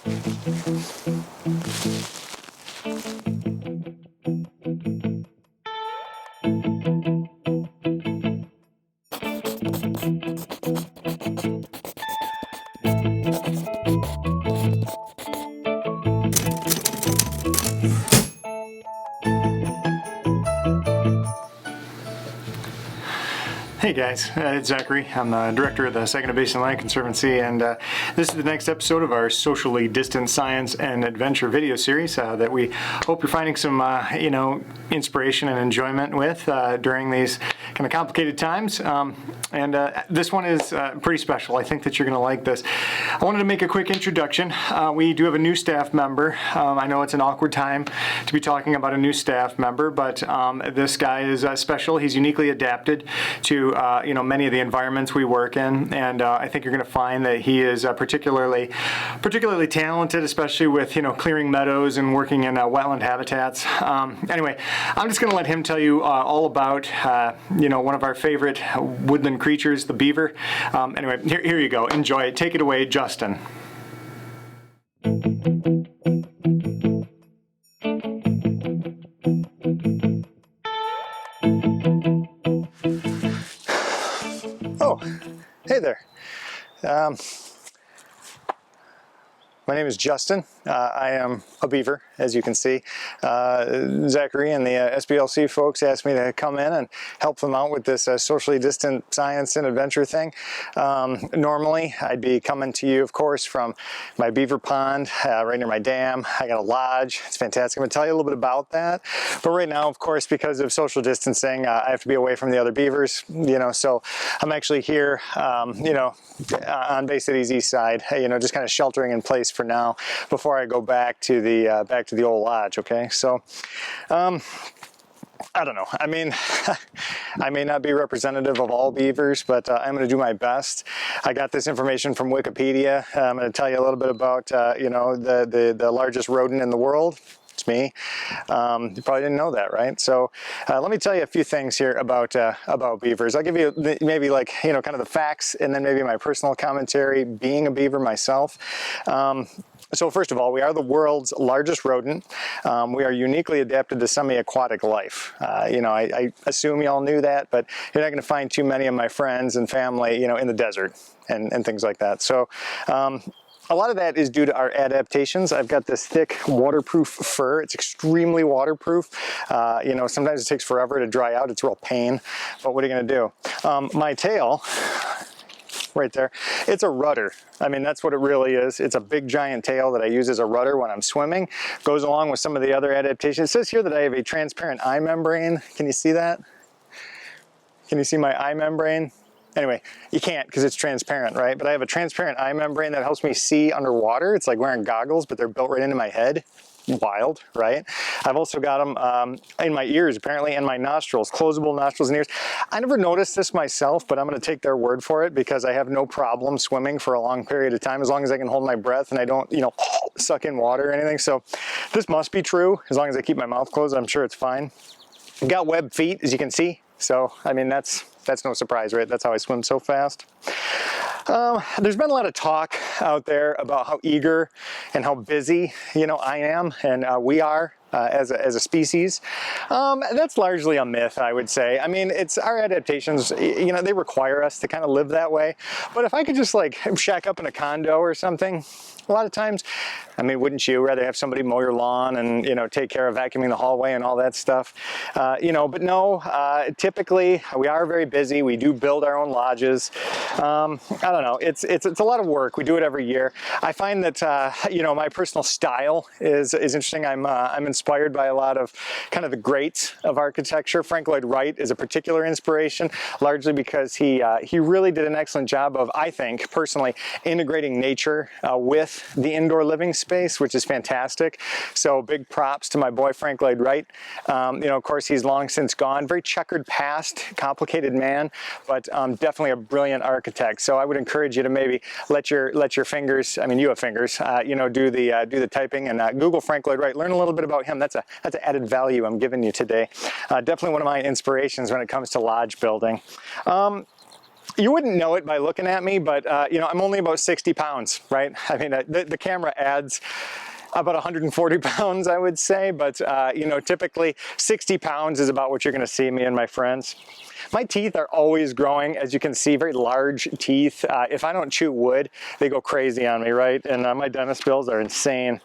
Hey guys, it's Zachary. I'm the director of the Saginaw Basin Land Conservancy, and this is the next episode of our socially distant science and adventure video series that we hope you're finding some, inspiration and enjoyment with during these kind of complicated times. This one is pretty special. I think that you're going to like this. I wanted to make a quick introduction. We do have a new staff member. I know it's an awkward time to be talking about a new staff member, but this guy is special. He's uniquely adapted to many of the environments we work in, and I think you're going to find that he is particularly talented, especially with clearing meadows and working in wetland habitats. Anyway, I'm just going to let him tell you all about one of our favorite woodland creatures, the beaver. Anyway, here you go. Enjoy it. Take it away, Justin. Oh, hey there. My name is Justin. I am a beaver, as you can see. Zachary and the SBLC folks asked me to come in and help them out with this socially distant science and adventure thing. Normally, I'd be coming to you, of course, from my beaver pond right near my dam. I got a lodge. It's fantastic. I'm going to tell you a little bit about that. But right now, of course, because of social distancing, I have to be away from the other beavers, so I'm actually here, on Bay City's east side, just kind of sheltering in place for now before I go back to the old lodge. Okay, so I don't know. I mean, I may not be representative of all beavers, but I'm going to do my best. I got this information from Wikipedia. I'm going to tell you a little bit about the largest rodent in the world. It's me. You probably didn't know that, right? So let me tell you a few things here about beavers. I'll give you maybe kind of the facts, and then maybe my personal commentary, being a beaver myself. So first of all, we are the world's largest rodent. We are uniquely adapted to semi-aquatic life. I assume you all knew that, but you're not going to find too many of my friends and family, in the desert and things like that. So a lot of that is due to our adaptations. I've got this thick waterproof fur. It's extremely waterproof. Sometimes it takes forever to dry out. It's a real pain, but what are you going to do? My tail, right there, it's a rudder. I mean, that's what it really is. It's a big giant tail that I use as a rudder when I'm swimming. Goes along with some of the other adaptations. It says here that I have a transparent eye membrane. Can you see that? Can you see my eye membrane? Anyway, you can't because it's transparent, right? But I have a transparent eye membrane that helps me see underwater. It's like wearing goggles, but they're built right into my head. Wild, right? I've also got them in my ears, apparently, and my nostrils, closable nostrils and ears. I never noticed this myself, but I'm going to take their word for it because I have no problem swimming for a long period of time as long as I can hold my breath and I don't, suck in water or anything. So this must be true. As long as I keep my mouth closed, I'm sure it's fine. I've got webbed feet, as you can see. So, I mean, that's no surprise, right? That's how I swim so fast. There's been a lot of talk out there about how eager and how busy, I am and we are as a species. That's largely a myth, I would say. I mean, it's our adaptations, they require us to kind of live that way. But if I could just shack up in a condo or something, a lot of times, I mean, wouldn't you rather have somebody mow your lawn and, take care of vacuuming the hallway and all that stuff? But no, typically we are very busy. We do build our own lodges. I don't know. It's a lot of work. We do it every year. I find that, my personal style is interesting. I'm inspired by a lot of kind of the greats of architecture. Frank Lloyd Wright is a particular inspiration, largely because he really did an excellent job of, I think, personally, integrating nature with the indoor living space, which is fantastic. So big props to my boy Frank Lloyd Wright. Of course, he's long since gone. Very checkered past, complicated man, but definitely a brilliant architect. So I would encourage you to maybe let your fingers, I mean, you have fingers, do the typing and Google Frank Lloyd Wright. Learn a little bit about him. That's an added value I'm giving you today. Definitely one of my inspirations when it comes to lodge building. You wouldn't know it by looking at me, but you know, I'm only about 60 pounds, right? I mean, the camera adds about 140 pounds, I would say, but you know, typically 60 pounds is about what you're gonna see me and my friends. My teeth are always growing, as you can see, very large teeth. If I don't chew wood, they go crazy on me, right? And my dentist bills are insane.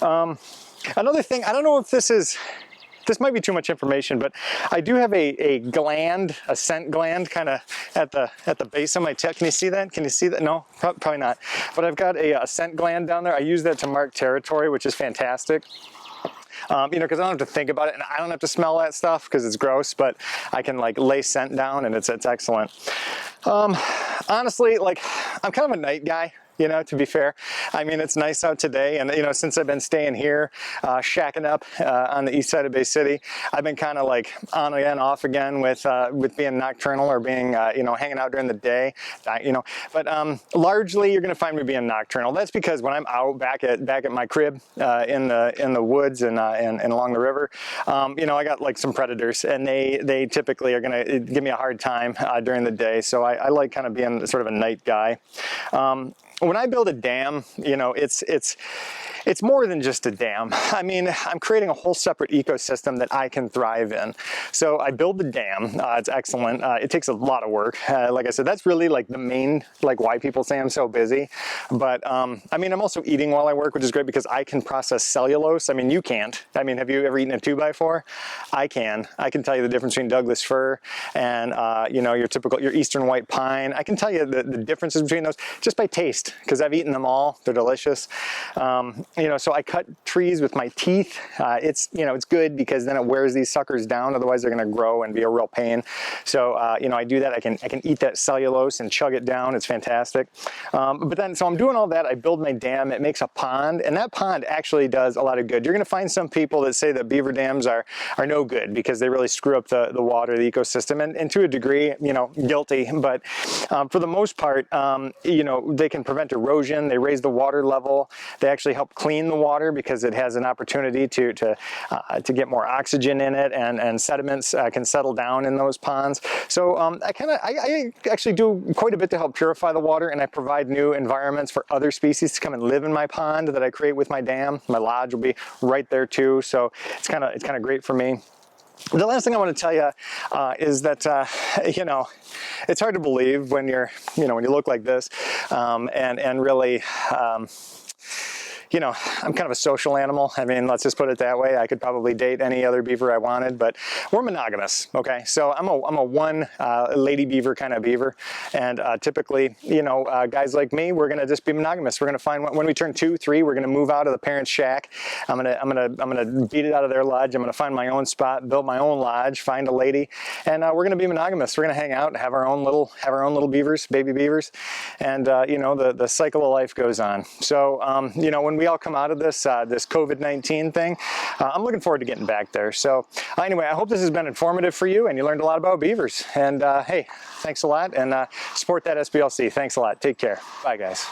Another thing, I don't know if this might be too much information, but I do have a gland, a scent gland, kind of at the base of my tail. Can you see that? Can you see that? No, probably not. But I've got a scent gland down there. I use that to mark territory, which is fantastic. You know, because I don't have to think about it, and I don't have to smell that stuff because it's gross, but I can like lay scent down, and it's excellent. Honestly, like, I'm kind of a night guy. You know, to be fair, I mean, it's nice out today, and you know, since I've been staying here, shacking up on the east side of Bay City, I've been kind of like on again, off again with being nocturnal or being you know, hanging out during the day, you know. But largely, you're going to find me being nocturnal. That's because when I'm out back at my crib in the woods and along the river, you know, I got like some predators, and they typically are going to give me a hard time during the day. So I like kind of being sort of a night guy. When I build a dam, you know, it's more than just a dam. I mean, I'm creating a whole separate ecosystem that I can thrive in. So I build the dam. It's excellent. It takes a lot of work. Like I said, that's really like the main, like why people say I'm so busy. But I mean, I'm also eating while I work, which is great because I can process cellulose. I mean, you can't. I mean, have you ever eaten a 2x4? I can. I can tell you the difference between Douglas fir and, you know, your eastern white pine. I can tell you the differences between those just by taste, because I've eaten them all. They're delicious. You know, so I cut trees with my teeth. It's, you know, it's good because then it wears these suckers down. Otherwise, they're going to grow and be a real pain. So, you know, I do that. I can eat that cellulose and chug it down. It's fantastic. But then, so I'm doing all that. I build my dam. It makes a pond, and that pond actually does a lot of good. You're going to find some people that say that beaver dams are no good because they really screw up the water, the ecosystem, and to a degree, you know, guilty. But for the most part, you know, they can prevent erosion. They raise the water level. They actually help clean the water because it has an opportunity to get more oxygen in it, and sediments can settle down in those ponds. So I actually do quite a bit to help purify the water, and I provide new environments for other species to come and live in my pond that I create with my dam. My lodge will be right there too, so it's kind of great for me. The last thing I want to tell you is that, you know, it's hard to believe when you're, you know, when you look like this, and really, you know, I'm kind of a social animal. I mean, let's just put it that way. I could probably date any other beaver I wanted, but we're monogamous, okay? So I'm a one lady beaver kind of beaver, and typically, you know, guys like me, we're gonna just be monogamous. We're gonna find when we turn 2, 3, we're gonna move out of the parents' shack. I'm gonna beat it out of their lodge. I'm gonna find my own spot, build my own lodge, find a lady, and we're gonna be monogamous. We're gonna hang out, have our own little beavers, baby beavers, and you know, the cycle of life goes on. So you know, when we all come out of this this COVID-19 thing, I'm looking forward to getting back there. So anyway, I hope this has been informative for you and you learned a lot about beavers. And hey, thanks a lot, and support that SBLC. Thanks a lot. Take care. Bye, guys.